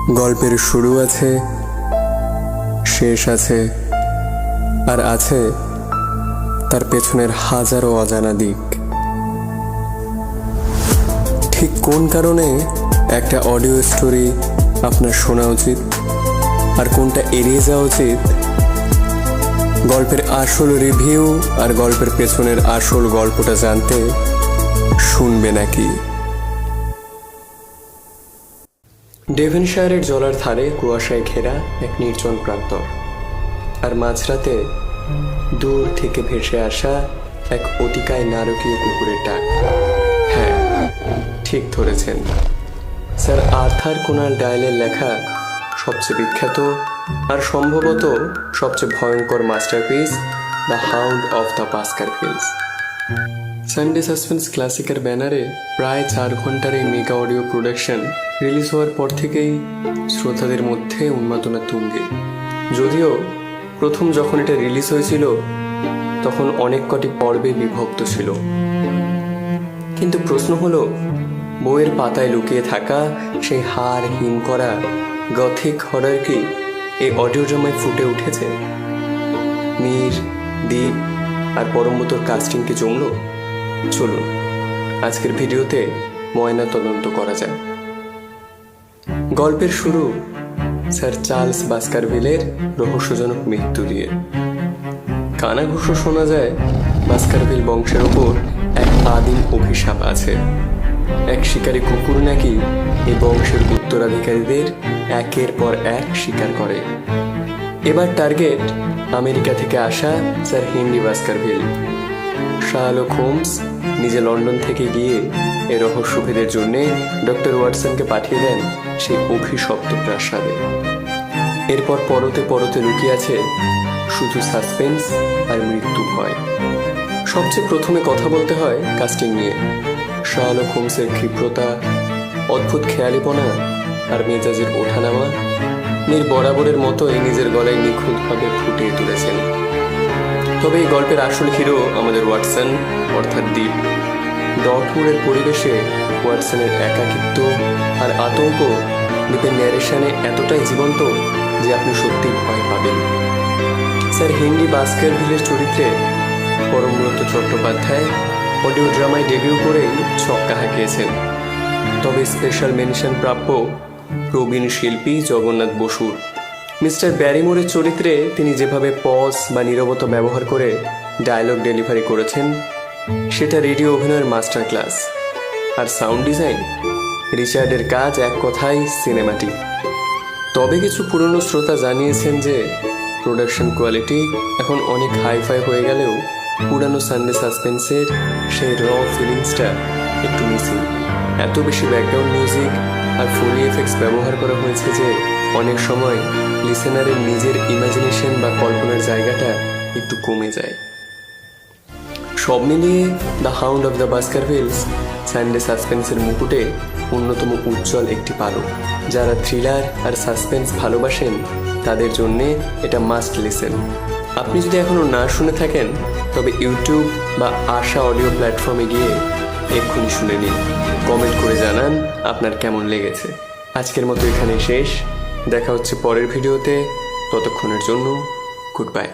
গল্পের শুরু আছে, শেষ আছে, আর আছে তার পেছনের হাজারো অজানা দিক। ঠিক কোন কারণে একটা অডিও স্টোরি আপনার শোনা উচিত আর কোনটা এড়িয়ে যাওয়া উচিত, গল্পের আসল রিভিউ আর গল্পের পেছনের আসল গল্পটা জানতে শুনবে নাকি? ডেভনশায়ারের জলার ধারে কুয়াশায় ঘেরা এক নির্জন প্রান্তর, আর মাঝরাতে দূর থেকে ভেসে আসা এক অতিকায় নারকীয় কুকুরের ডাক। হ্যাঁ, ঠিক ধরেছেন, স্যার আর্থার কোনান ডয়েলের লেখা সবচেয়ে বিখ্যাত আর সম্ভবত সবচেয়ে ভয়ঙ্কর masterpiece the hound of the Baskervilles. Sunday suspense ক্লাসিকের ব্যানারে প্রায় 4 ঘন্টার এই মেগা অডিও প্রোডাকশন রিলিজ হওয়ার পর থেকেই শ্রোতাদের মধ্যে উন্মাদনা তুঙ্গে। যদিও প্রথম যখন এটা রিলিজ হয়েছিল তখন অনেক কটি পর্বে বিভক্ত ছিল, কিন্তু প্রশ্ন হলো, বইয়ের পাতায় লুকিয়ে থাকা সেই হাড় হিম করা গথিক হরর কি এই অডিও ড্রামায় ফুটে উঠেছে? মীর, দীপ আর পরমবতর কাস্টিং কি জমল? চলুন আজকের ভিডিওতে ময়না তদন্ত করা যায়। গল্পের শুরু স্যার চার্লস বাস্কারভিলের রহস্যজনক মৃত্যু দিয়ে। কানাঘুষো শোনা যায় বাস্কারভিল বংশের ওপর এক আদিম অভিশাপ আছে। এক শিকারী কুকুর নাকি এই বংশের উত্তরাধিকারীদের একের পর এক শিকার করে। এবার টার্গেট আমেরিকা থেকে আসা sir Henry Baskerville. Sherlock Holmes নিজে লন্ডন থেকে গিয়ে এই রহস্যভেদের জন্য ডক্টর ওয়াটসনকে পাঠিয়ে দেন সেই অভিশপ্ত প্রাসাদে। এরপর পরতে পরতে লুকিয়ে আছে শুধু সাসপেন্স আর মৃত্যু ভয়। সবচেয়ে প্রথমে কথা বলতে হয় কাস্টিং নিয়ে। শার্লক হোমসের ক্ষিপ্রতা, অদ্ভুত খেয়ালিপনা আর মেজাজের ওঠানামা মীর বরাবরের মতোই নিজের গলায় নিখুঁতভাবে ফুটিয়ে তুলেছেন। তবে এই গল্পের আসল হিরো আমাদের ওয়াটসন অর্থাৎ দ্বীপ। ডটমুরের পরিবেশে ওয়াটসনের একাকিত্ব আর আতঙ্ক দ্বীপের ন্যারেশনে এতটাই জীবন্ত যে আপনি সত্যিই ভয় পাবেন। স্যার হেনরি বাস্কারভিলের চরিত্রে পরমব্রত চট্টোপাধ্যায় অডিও ড্রামায় ডেবিউ করেই ছক্কা হাঁকিয়েছেন। তবে স্পেশাল মেনশন প্রাপ্য প্রবীণ শিল্পী জগন্নাথ বসুর। মিস্টার ব্যারিমোরের চরিত্রে তিনি যেভাবে পজ বা নীরবতা ব্যবহার করে ডায়লগ ডেলিভারি করেছেন সেটা রেডিও অভিনয়ের মাস্টার ক্লাস। আর সাউন্ড ডিজাইন, রিচার্ডের কাজ এক কথায় সিনেমাটিক। তবে কিছু পুরনো শ্রোতা জানিয়েছেন যে প্রোডাকশন কোয়ালিটি এখন অনেক হাইফাই হয়ে গেলেও পুরানো সানডে সাসপেন্সের সেই র ফিলিংসটা একটু মিসিং। এত বেশি ব্যাকগ্রাউন্ড মিউজিক আর ফোলি এফেক্টস ব্যবহার করা হয়েছে যে অনেক সময় লিসেনারের নিজের ইমাজিনেশন বা কল্পনার জায়গাটা একটু কমে যায়। সব মিলিয়ে the hound of the Baskervilles Sunday সাসপেন্সের মুকুটে অন্যতম উজ্জ্বল একটি পালক। যারা থ্রিলার আর সাসপেন্স ভালোবাসেন তাদের জন্যে এটা মাস্ট লিসেন। আপনি যদি এখনও না শুনে থাকেন তবে ইউটিউব বা আশা অডিও প্ল্যাটফর্মে গিয়ে এক্ষুনি শুনে নিন। কমেন্ট করে জানান আপনার কেমন লেগেছে। আজকের মতো এখানেই শেষ। দেখা হচ্ছে পরের ভিডিওতে। ততক্ষণের জন্য গুড বাই।